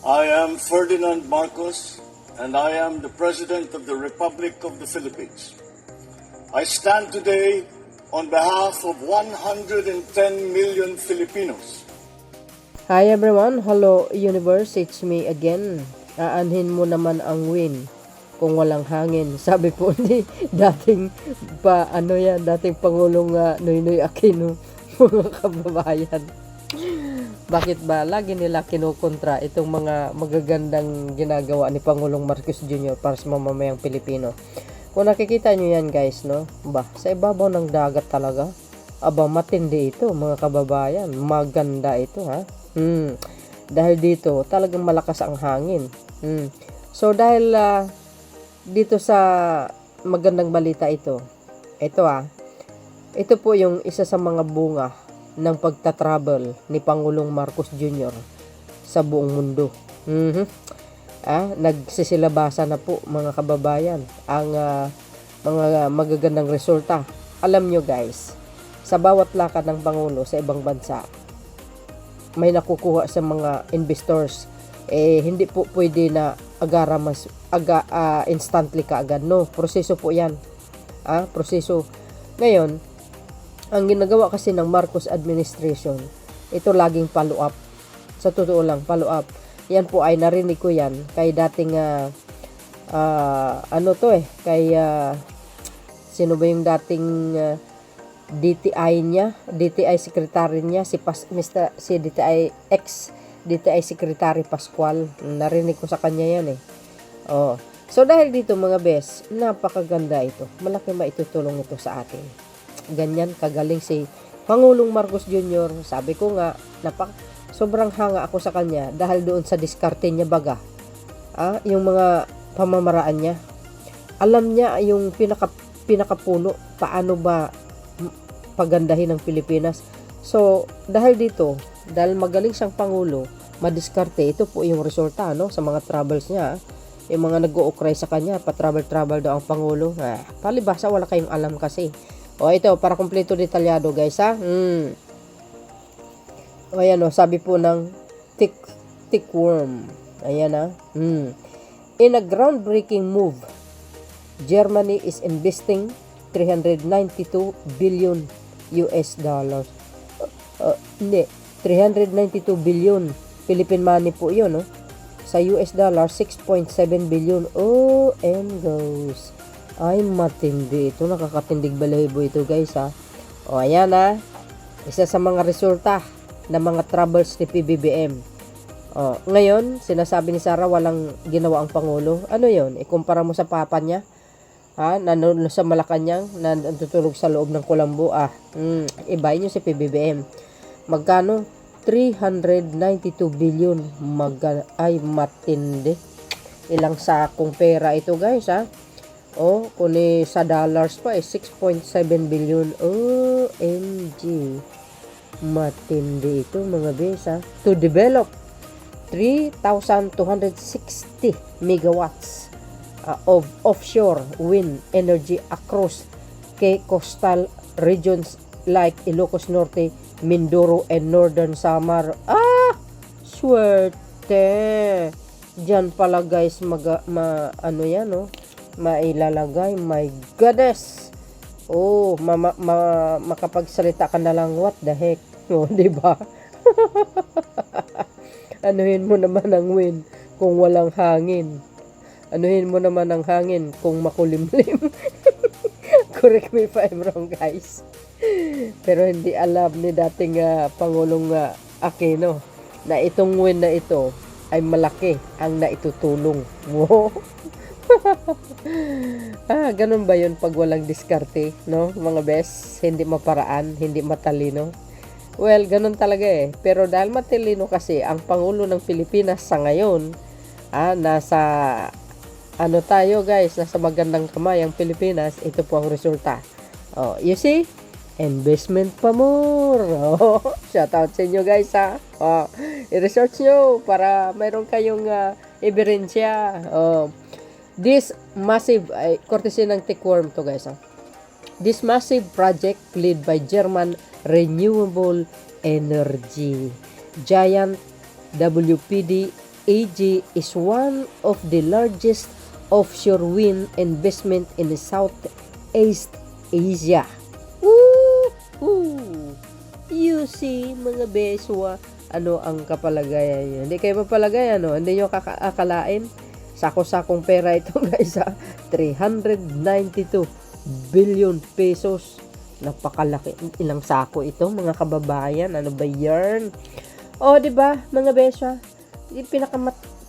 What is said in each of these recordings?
I am Ferdinand Marcos, and I am the President of the Republic of the Philippines. I stand today on behalf of 110 million Filipinos. Hi everyone, hello universe, it's me again. Aanhin mo naman ang win kung walang hangin. Sabi po ni dating dating Pangulong Noynoy Aquino, mga kababayan. Bakit ba lagi nila kinukontra itong mga magagandang ginagawa ni Pangulong Marcos Jr. para sa mamamayang Pilipino? Kung nakikita nyo yan guys, no? Sa ibabaw ng dagat talaga. Matindi ito mga kababayan. Maganda ito ha. Dahil dito talagang malakas ang hangin. So dahil dito sa magandang balita ito po yung isa sa mga bunga ng pagta-travel ni Pangulong Marcos Jr. sa buong mundo. Nagsisilabasa na po mga kababayan ang mga magagandang resulta. Alam nyo guys, sa bawat lakad ng Pangulo sa ibang bansa, may nakukuha sa mga investors. Hindi po pwede na instantly kaagad. No, proseso po yan. Proseso. Ngayon, ang ginagawa kasi ng Marcos administration, ito laging follow up. Sa totoo lang, follow up. Yan po ay narinig ko yan kay dating sino ba yung dating DTI secretary niya, si DTI secretary Pascual. Narinig ko sa kanya yan So dahil dito mga bes, napakaganda ito. Malaki maitutulong ito sa atin. Ganyan kagaling si Pangulong Marcos Jr. Sabi ko nga, sobrang hanga ako sa kanya dahil doon sa diskarte niya baga. Yung mga pamamaraan niya. Alam niya yung pinakapuno, paano ba pagandahin ng Pilipinas. So, dahil dito, dahil magaling siyang Pangulo, madiskarte, ito po yung resulta sa mga travels niya. Yung mga nag-o-ukray sa kanya, pa-travel daw ang Pangulo. Palibasa, wala kayong alam kasi. Ito, para kumpleto detalyado guys ayan sabi po ng Tickworm. Ayan In a groundbreaking move, Germany is investing 392 billion US dollars. 392 billion Philippine money po yun, sa US dollar, 6.7 billion. And goes. Ay, matindi ito. Nakakatindig balahibo ito, guys, ayan, isa sa mga resulta ng mga troubles ni PBBM. Ngayon, sinasabi ni Sara, walang ginawa ang Pangulo. Ano yun? Ikumpara mo sa papa niya, nanonood sa Malacanang, natutulog sa loob ng kulambo. Iba yun si PBBM. Magkano? 392 billion. Ay, matindi. Ilang sakong pera ito, guys, kung sa dollars pa 6.7 billion. OMG. Matindi ito mga besa. To develop 3,260 megawatts of offshore wind energy across coastal regions like Ilocos Norte, Mindoro, and Northern Samar. Swerte. Diyan pala guys mailalagay. My goodness. Makapagsalita ka na lang, what the heck. Diba? Anuhin mo naman ang wind kung walang hangin. Anuhin mo naman ang hangin kung makulimlim. Correct me if I'm wrong, guys. Pero hindi alam ni dating Pangulong Aquino na itong wind na ito ay malaki ang naitutulong mo. Ganun ba yun pag walang diskarte, no? Mga bes, hindi maparaan, hindi matalino. Well, ganun talaga Pero dahil matalino kasi ang Pangulo ng Pilipinas sa ngayon, nasa tayo guys, nasa magandang kamay ang Pilipinas. Ito po ang resulta. You see? Investment pa more. Shout out sa inyo guys i-research nyo para mayroon kayong ebidensya. This massive, courtesy ng Tickworm to guys. This massive project led by German Renewable Energy giant WPD AG is one of the largest offshore wind investment in the Southeast Asia. Woo! You see, mga beswa, ano ang kapalagayan nyo? Hindi kayo mapalagay, ano? Hindi nyo akalain? Sako-sakong pera ito, guys, ha? 392 billion pesos. Napakalaki. Ilang sako ito, mga kababayan? Ano ba yan? O, di ba, mga beswa?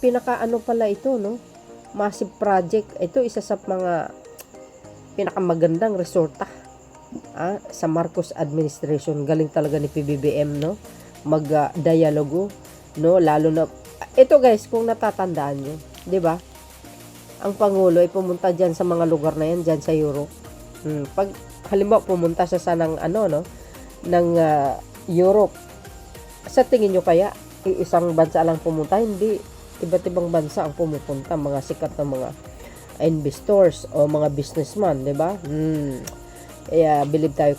Pinaka ano pala ito, no? Massive project. Ito, isa sa mga pinakamagandang resorta sa Marcos administration. Galing talaga ni PBBM, no? Mag-dialogo, no? Lalo na ito, guys, kung natatandaan nyo, 'di ba? Ang pangulo ay pumunta diyan sa mga lugar na 'yan diyan sa Europe. Pag halimbawa pumunta siya sa ng Europe. Sa tingin nyo kaya isang bansa lang pumunta? Hindi. Iba't ibang bansa ang pumupunta, mga sikat na mga investors o mga businessman, 'di ba? Kaya believe tayo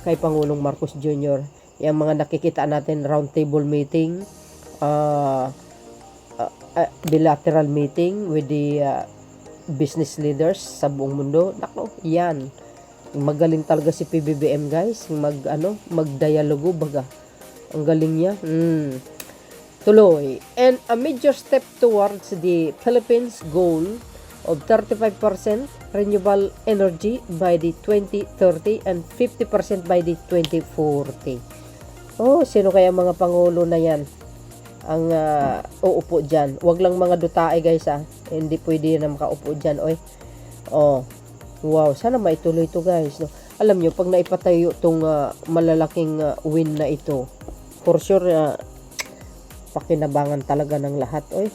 kay Pangulong Marcos Jr. Yung mga nakikita natin round table meeting, bilateral meeting with the business leaders sa buong mundo. Nako, yan. Magaling talaga si PBBM, guys. Magdialogo baga. Ang galing niya. Tuloy. And a major step towards the Philippines goal of 35% renewable energy by the 2030 and 50% by the 2040. Oh, sino kaya mga pangulo na yan ang uupo dyan? Wag lang mga dutae, guys, hindi pwede na makaupo dyan. Oy. Oh, wow, sana maituloy ito, guys, no? Alam nyo, pag naipatayo itong malalaking win na ito, for sure pakinabangan talaga ng lahat. Oy,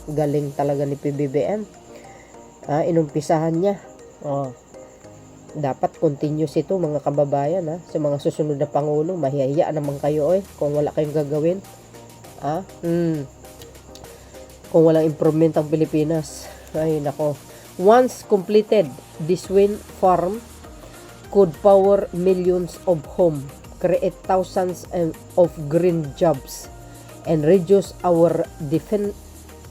galing talaga ni PBBM. Inumpisahan niya. Dapat continuous ito, mga kababayan, sa mga susunod na pangulo. Mahihiya naman kayo, kung wala kayong gagawin. Kung walang improvement ang Pilipinas. Ay, nako. Once completed, this wind farm could power millions of home, create thousands of green jobs, and reduce our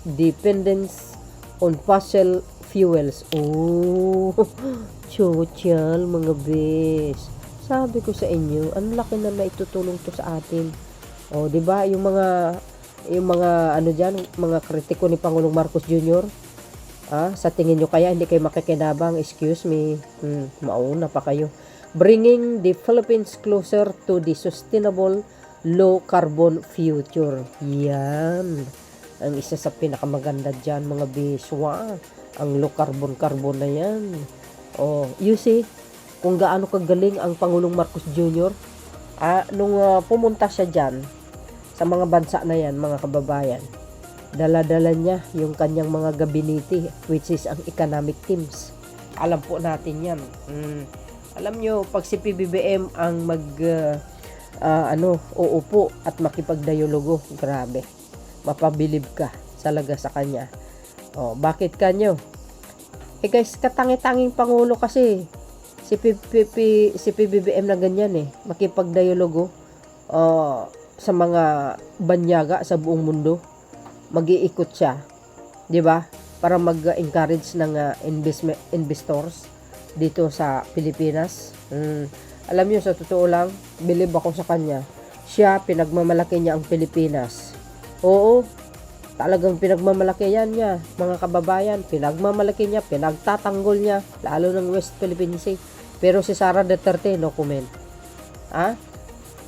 dependence on fossil fuels. Oh, social, mga bes. Sabi ko sa inyo, ang laki na naitutulong to sa atin. Oh, 'di ba? Yung mga ano diyan, mga kritiko ni Pangulong Marcos Jr. Sa tingin nyo kaya hindi kayo makikinabang? Excuse me. Mauna pa kayo. Bringing the Philippines closer to the sustainable low carbon future. Yan. Ang isa sa pinakamaganda diyan, mga biswa. Ang low carbon na yan. Oh, you see, kung gaano kagaling ang Pangulong Marcos Jr. Nung pumunta siya dyan, sa mga bansa na yan, mga kababayan, dala-dala niya yung kanyang mga gabinete, which is ang economic teams. Alam po natin yan. Alam nyo, pag si PBBM ang uupo at makipagdialogo, grabe. Mapabilib ka talaga sa kanya. Oh, bakit kanyo? Guys, katangi-tanging pangulo kasi si PBBM na ganyan, makipagdialogo sa mga banyaga sa buong mundo. Mag-iikot siya, 'di ba? Para mag-encourage ng investors dito sa Pilipinas. Alam niyo, sa totoo lang, believe ako sa kanya. Siya, pinagmamalaki niya ang Pilipinas. Oo, talagang pinagmamalaki yan niya, mga kababayan. Pinagmamalaki niya, pinagtatanggol niya, lalo ng West Philippine Sea. Pero si Sara Duterte, no comment.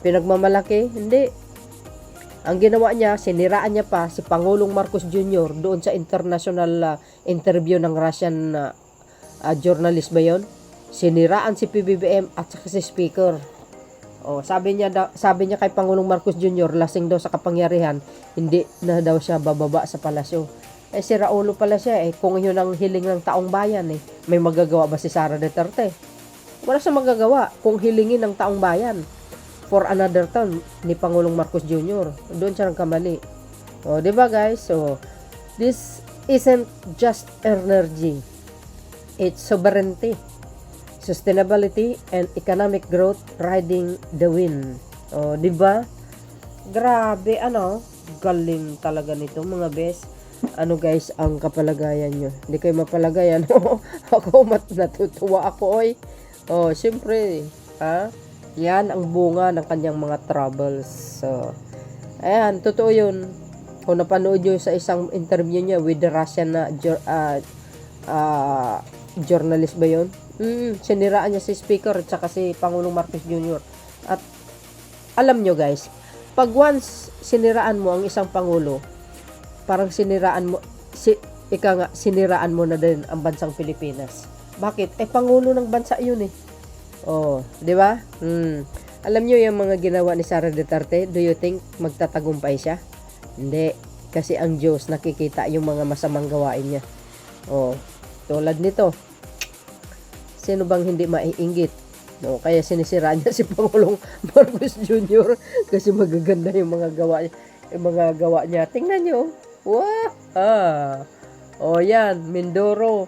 Pinagmamalaki? Hindi. Ang ginawa niya, siniraan niya pa si Pangulong Marcos Jr. doon sa international interview ng Russian journalist ba yun? Siniraan si PBBM at saka si Speaker. Sabi niya kay Pangulong Marcos Jr., lasing daw sa kapangyarihan, hindi na daw siya bababa sa palasyo. Si Raulo pala siya, kung yun ang hiling ng taong bayan, may magagawa ba si Sara Duterte? Wala siya magagawa kung hilingin ng taong bayan for another term ni Pangulong Marcos Jr. Doon siya nagkamali. Diba, guys? So, this isn't just energy. It's sovereignty, sustainability, and economic growth riding the wind. Diba? Grabe, galing talaga nito, mga bes. ano guys ang kapalagayan nyo. Hindi kayo mapalagayan. Ako natutuwa ako oy. Oh, siyempre, yan ang bunga ng kanyang mga troubles. So, ayan, totoo yun. Kung napanood nyo sa isang interview niya with the Russian na journalist ba yun? Siniraan niya si Speaker at saka si Pangulong Marcos Jr. At alam nyo guys, pag once siniraan mo ang isang Pangulo, parang siniraan mo siniraan mo na din ang bansang Pilipinas. Bakit? Pangulo ng bansa yun eh. Oh, di ba? Alam niyo yung mga ginawa ni Sara Duterte, do you think magtatagumpay siya? Hindi, kasi ang Diyos nakikita yung mga masamang gawain niya. Oh, tulad nito. Sino bang hindi maiinggit? No, kaya sinisiraan niya si Pangulong Marcos Jr. kasi magaganda yung mga gawa niya. Tingnan niyo. Wow! Oh, yan. Mindoro.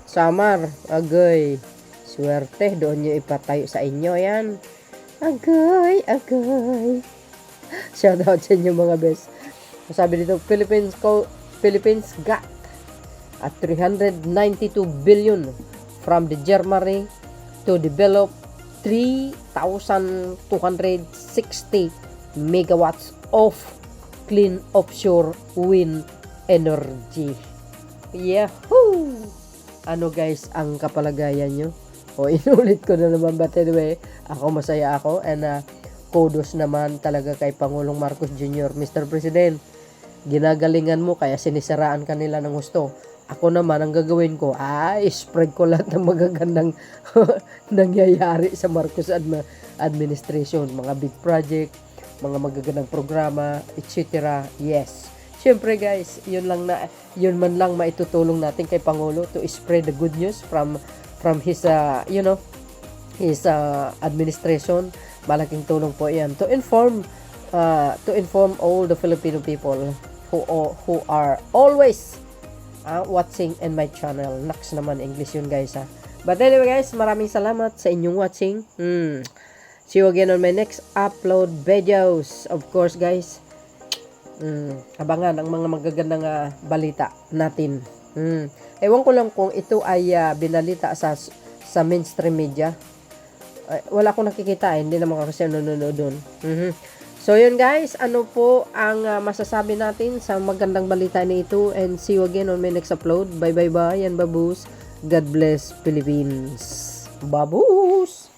Samar. Agay. Swerte. Doon nyo ipatayo sa inyo. Yan. Agay. Shout out sa inyo mga best. Sabi dito, Philippines got at 392 billion from the Germany to develop 3,260 megawatts of clean offshore wind energy. Yahoo! Ano guys ang kapalagayan nyo? O inulit ko na naman, but anyway, ako masaya ako and kudos naman talaga kay Pangulong Marcos Jr. Mr. President, ginagalingan mo kaya sinisiraan kanila ng gusto. Ako naman ang gagawin ko, spread ko lahat ng magagandang nangyayari sa Marcos administration, mga big project, mga magagandang programa, etc. Yes. Siyempre guys, yun man lang maitutulong natin kay Pangulo to spread the good news from his his administration. Malaking tulong po 'yan to inform all the Filipino people who are always watching in my channel. Next naman English yun guys But anyway guys, maraming salamat sa inyong watching. See you again on my next upload videos. Of course guys, abangan ang mga magagandang balita natin. Ewan ko lang kung ito ay binalita sa mainstream media. Wala akong nakikita hindi naman kasi nanonood doon. So yun guys, ano po ang masasabi natin sa magandang balita na ito, and see you again on my next upload. Bye and babus. God bless Philippines. Babus!